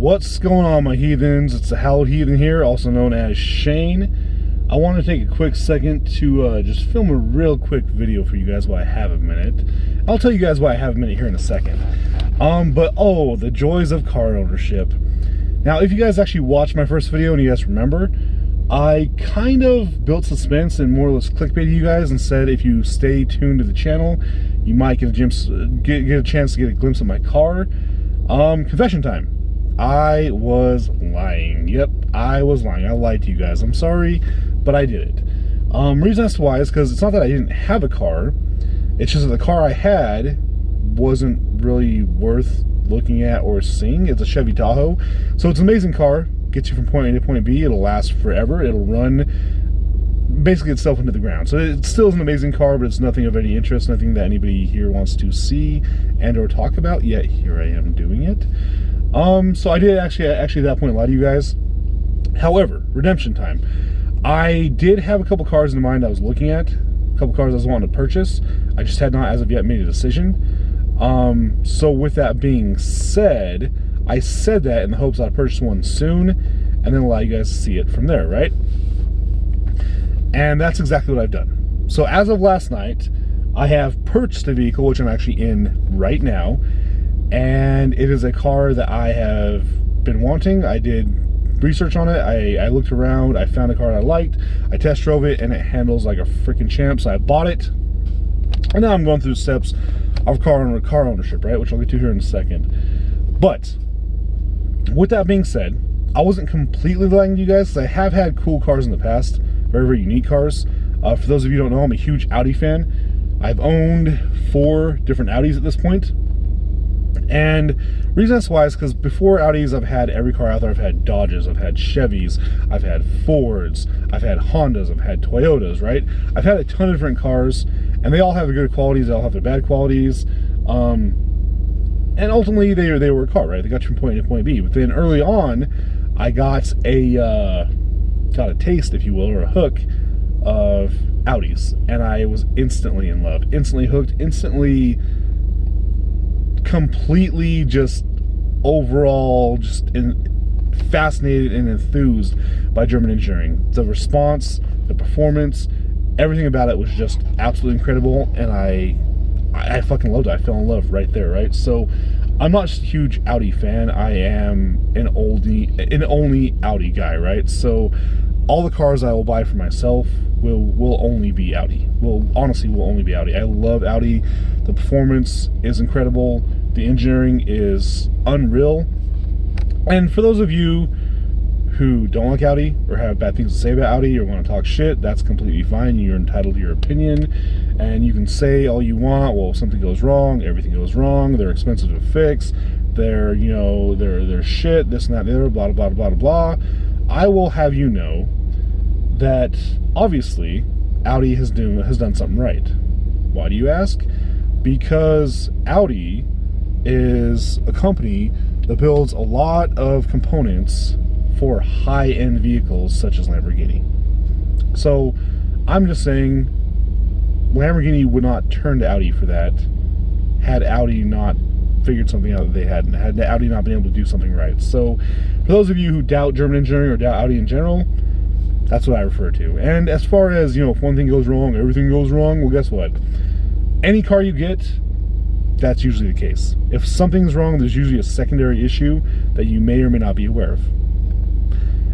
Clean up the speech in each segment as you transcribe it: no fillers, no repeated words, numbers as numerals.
What's going on, my heathens? It's the Hallowed Heathen here, also known as Shane. I want to take a quick second to just film a real quick video for you guys while I have a minute. I'll tell you guys why I have a minute here in a second. Oh, the joys of car ownership. Now, if you guys actually watched my first video and you guys remember, I kind of built suspense and more or less clickbaited you guys and said if you stay tuned to the channel, you might get a chance to get a glimpse of my car. Confession time. I was lying. Yep, I was lying. I lied to you guys. I'm sorry, but I did it. Reason as to why is because it's not that I didn't have a car. It's just that the car I had wasn't really worth looking at or seeing. It's a Chevy Tahoe. So it's an amazing car. Gets you from point A to point B. It'll last forever. It'll run basically itself into the ground. So it still is an amazing car, but it's nothing of any interest, nothing that anybody here wants to see and or talk about, yet here I am doing it. So I did actually at that point lie to you guys. However, redemption time. I did have a couple cars in mind I was looking at, a couple cars I was wanting to purchase. I just had not as of yet made a decision. So with that being said, I said that in the hopes I'd purchase one soon and then allow you guys to see it from there, right? And that's exactly what I've done. So as of last night, I have purchased a vehicle, which I'm actually in right now. And it is a car that I have been wanting. I did research on it. I looked around. I found a car I liked. I test drove it, and it handles like a freaking champ. So I bought it. And now I'm going through the steps of car ownership, right? Which I'll get to here in a second. But with that being said, I wasn't completely lying to you guys, because I have had cool cars in the past. Very, very unique cars. For those of you who don't know, I'm a huge Audi fan. I've owned 4 different Audis at this point. And reason that's why is because before Audis, I've had every car out there. I've had Dodges, I've had Chevys, I've had Fords, I've had Hondas, I've had Toyotas, right? I've had a ton of different cars, and they all have their good qualities, they all have their bad qualities. And ultimately, they were a car, right? They got you from point A to point B. But then early on, I got a taste, if you will, or a hook of Audis, and I was instantly in love, instantly hooked, instantly completely just overall just fascinated and enthused by German engineering. The response, the performance, everything about it was just absolutely incredible, and I fucking loved it. I fell in love right there, right? So I'm not just a huge Audi fan. I am an only Audi guy, right? So all the cars I will buy for myself will only be Audi. Honestly will only be Audi. I love Audi. The performance is incredible. The engineering is unreal. And for those of you who don't like Audi or have bad things to say about Audi or want to talk shit, that's completely fine. You're entitled to your opinion, and you can say all you want. Well, if something goes wrong, everything goes wrong. They're expensive to fix. They're, you know, they're shit, this and that and the other, blah, blah, blah, blah, blah. I will have you know that obviously Audi has done something right. Why do you ask? Because Audi is a company that builds a lot of components for high-end vehicles such as Lamborghini. So I'm just saying Lamborghini would not turn to Audi for that had Audi not figured something out that they hadn't, had Audi not been able to do something right. So for those of you who doubt German engineering or doubt Audi in general, that's what I refer to. And as far as, you know, if one thing goes wrong, everything goes wrong, well, guess what? Any car you get, that's usually the case. If something's wrong, there's usually a secondary issue that you may or may not be aware of.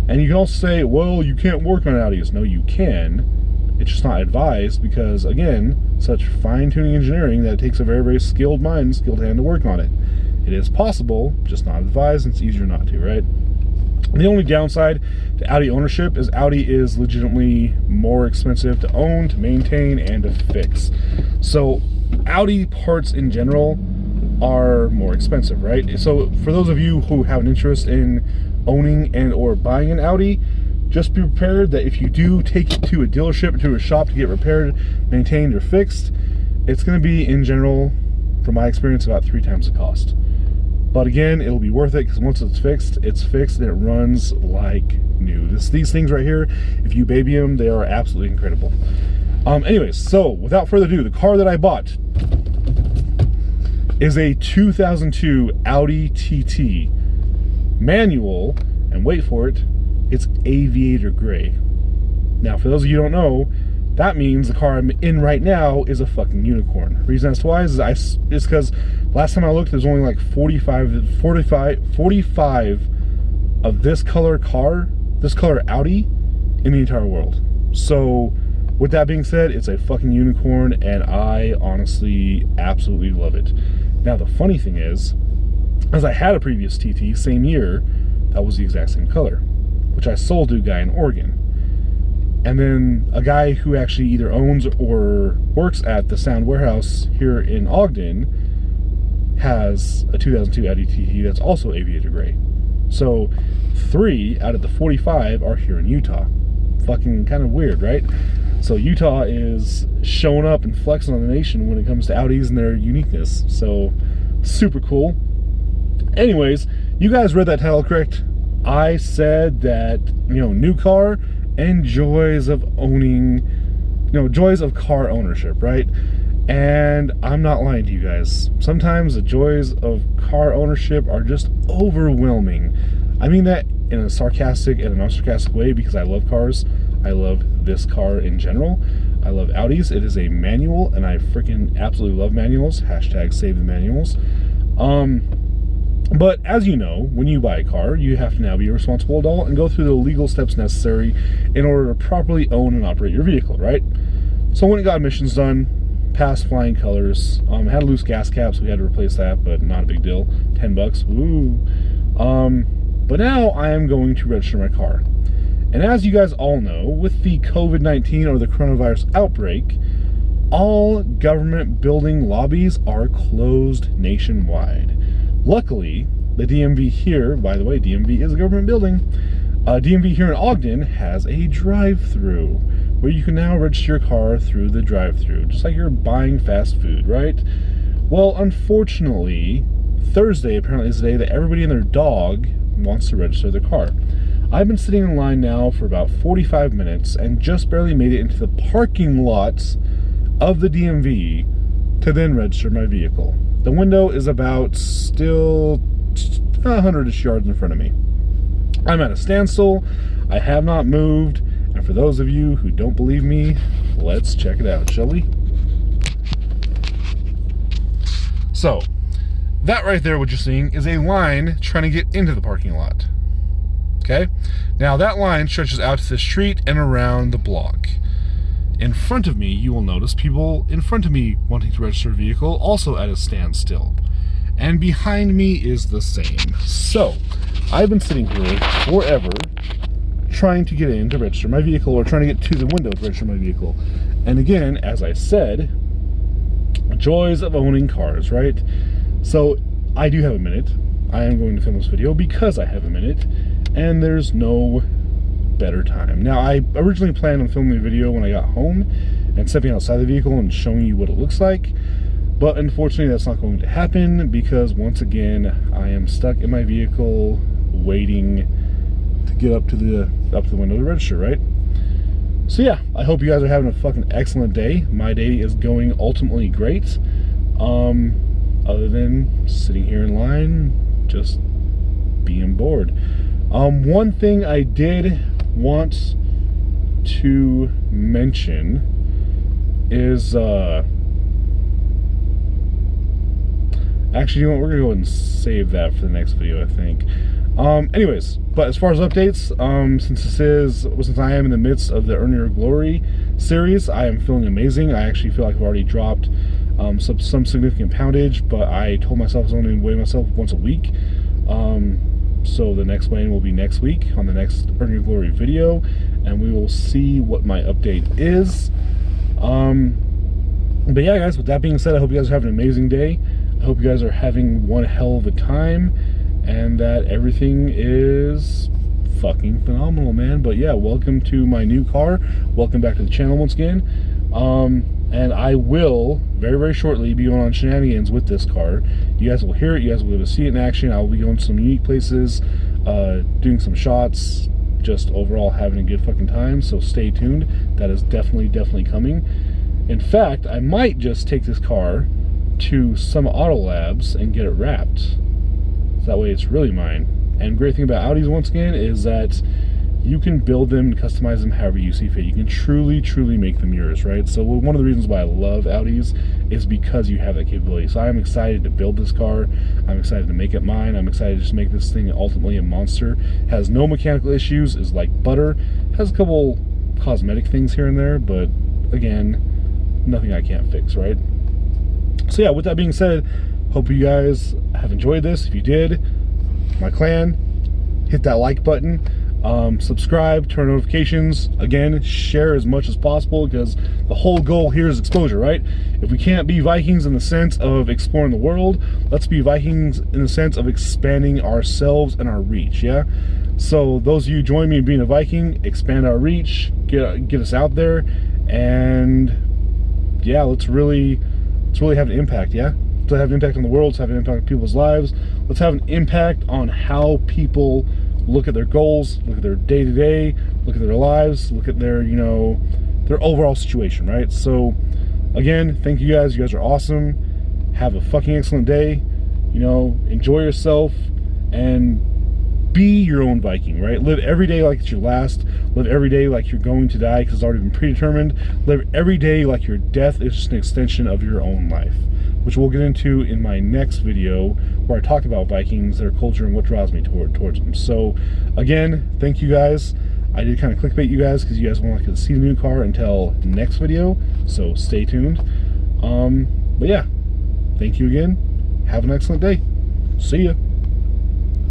And you can also say, well, you can't work on Audis. No, you can. It's just not advised because, again, such fine-tuning engineering that it takes a very, very skilled mind, skilled hand to work on it. It is possible, just not advised, and it's easier not to, right? The only downside to Audi ownership is Audi is legitimately more expensive to own, to maintain, and to fix. So Audi parts in general are more expensive, right? So for those of you who have an interest in owning and or buying an Audi, just be prepared that if you do take it to a dealership or to a shop to get repaired, maintained, or fixed, it's going to be, in general, from my experience, about 3 times the cost. But again, it'll be worth it because once it's fixed and it runs like new. These things right here, if you baby them, they are absolutely incredible. Anyways, so without further ado, the car that I bought is a 2002 Audi TT manual, and wait for it, it's aviator gray. Now, for those of you who don't know, that means the car I'm in right now is a fucking unicorn. Reason as to why is because last time I looked, there's only like 45 of this color Audi in the entire world. So with that being said, it's a fucking unicorn, and I honestly absolutely love it. Now, the funny thing is, as I had a previous TT, same year, that was the exact same color, which I sold to a guy in Oregon. And then a guy who actually either owns or works at the Sound Warehouse here in Ogden has a 2002 Audi TT that's also aviator gray. So 3 out of the 45 are here in Utah. Fucking kind of weird, right? So Utah is showing up and flexing on the nation when it comes to Audis and their uniqueness. So super cool. Anyways, you guys read that title correct. I said that, new car and joys of owning, joys of car ownership, right? And I'm not lying to you guys. Sometimes the joys of car ownership are just overwhelming. I mean that in a sarcastic and a non-sarcastic way, because I love cars. I love this car in general. I love Audis. It is a manual, and I freaking absolutely love manuals. Hashtag save the manuals. But as you know, when you buy a car, you have to now be a responsible adult and go through the legal steps necessary in order to properly own and operate your vehicle, right? So when it got emissions done, passed flying colors, had a loose gas cap, so we had to replace that, but not a big deal. $10, woo. But now I am going to register my car. And as you guys all know, with the COVID-19 or the coronavirus outbreak, all government building lobbies are closed nationwide. Luckily, the DMV here, by the way, DMV is a government building, DMV here in Ogden has a drive-through where you can now register your car through the drive-through, just like you're buying fast food, right? Well, unfortunately, Thursday apparently is the day that everybody and their dog wants to register their car. I've been sitting in line now for about 45 minutes and just barely made it into the parking lots of the DMV to then register my vehicle. The window is about still 100-ish yards in front of me. I'm at a standstill. I have not moved. And for those of you who don't believe me, let's check it out, shall we? So, that right there, what you're seeing, is a line trying to get into the parking lot. Okay? Now, that line stretches out to the street and around the block. In front of me, you will notice people in front of me wanting to register a vehicle, also at a standstill. And behind me is the same. So, I've been sitting here forever trying to get in to register my vehicle, or trying to get to the window to register my vehicle. And again, as I said, joys of owning cars, right? So, I do have a minute. I am going to film this video because I have a minute, and there's no better time. Now, I originally planned on filming a video when I got home and stepping outside the vehicle and showing you what it looks like, but unfortunately that's not going to happen because once again I am stuck in my vehicle waiting to get up to the window to register, right? So yeah, I hope you guys are having a fucking excellent day. My day is going ultimately great, other than sitting here in line just being bored. One thing I did want to mention is actually, you know what, we're gonna go ahead and save that for the next video, I think. Anyways, but as far as updates, since I am in the midst of the Earn Your Glory series, I am feeling amazing. I actually feel like I've already dropped some significant poundage, but I told myself I was only going to weigh myself once a week. So the next weighing will be next week on the next Earn Your Glory video, and we will see what my update is. But yeah, guys, with that being said, I hope you guys are having an amazing day. I hope you guys are having one hell of a time, and that everything is fucking phenomenal, man. But yeah, welcome to my new car. Welcome back to the channel once again. And I will very, very shortly be going on shenanigans with this car. You guys will hear it. You guys will be able to see it in action. I will be going to some unique places, doing some shots, just overall having a good fucking time. So stay tuned. That is definitely coming. In fact, I might just take this car to some auto labs and get it wrapped. So that way it's really mine. And great thing about Audis, once again, is that you can build them and customize them however you see fit. You can truly, truly make them yours, right? So one of the reasons why I love Audis is because you have that capability. So I'm excited to build this car. I'm excited to make it mine. I'm excited to just make this thing ultimately a monster. Has no mechanical issues, is like butter. Has a couple cosmetic things here and there, but again, nothing I can't fix, right? So yeah, with that being said, hope you guys have enjoyed this. If you did, my clan, hit that like button. Subscribe, turn notifications, again, share as much as possible, because the whole goal here is exposure, right? If we can't be Vikings in the sense of exploring the world, let's be Vikings in the sense of expanding ourselves and our reach, yeah? So those of you join me in being a Viking, expand our reach, get us out there, and yeah, let's really have an impact, yeah? Let's have an impact on the world, let's have an impact on people's lives, let's have an impact on how people look at their goals, look at their day-to-day, look at their lives, look at their, you know, their overall situation, right? So again, thank you guys. You guys are awesome. Have a fucking excellent day. You know, enjoy yourself and be your own Viking, right? Live every day like it's your last. Live every day like you're going to die because it's already been predetermined. Live every day like your death is just an extension of your own life, which we'll get into in my next video where I talk about Vikings, their culture, and what draws me towards them. So again, thank you guys. I did kind of clickbait you guys because you guys won't get to see the new car until next video, so stay tuned. But yeah, thank you again. Have an excellent day. See ya.